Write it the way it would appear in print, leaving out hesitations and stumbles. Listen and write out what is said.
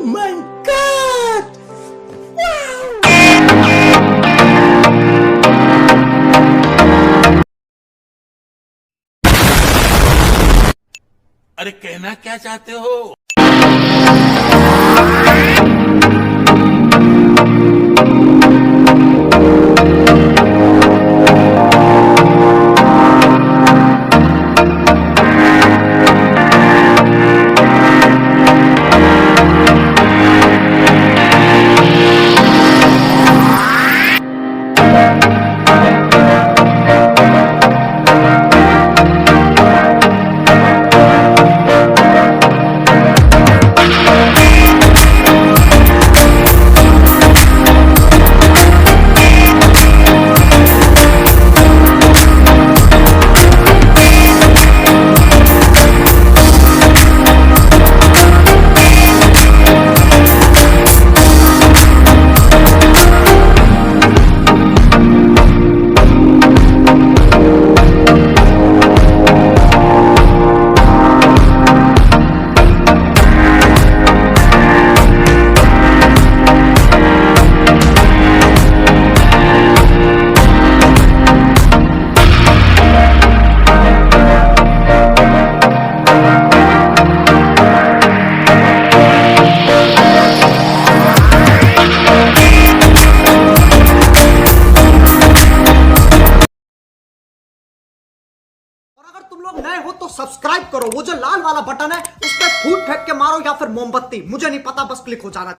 my God! अरे कहना क्या चाहते हो? और अगर तुम लोग नए हो तो सब्सक्राइब करो, वो जो लाल वाला बटन है उस पर फूट फेंक के मारो या फिर मोमबत्ती, मुझे नहीं पता, बस क्लिक हो जाना।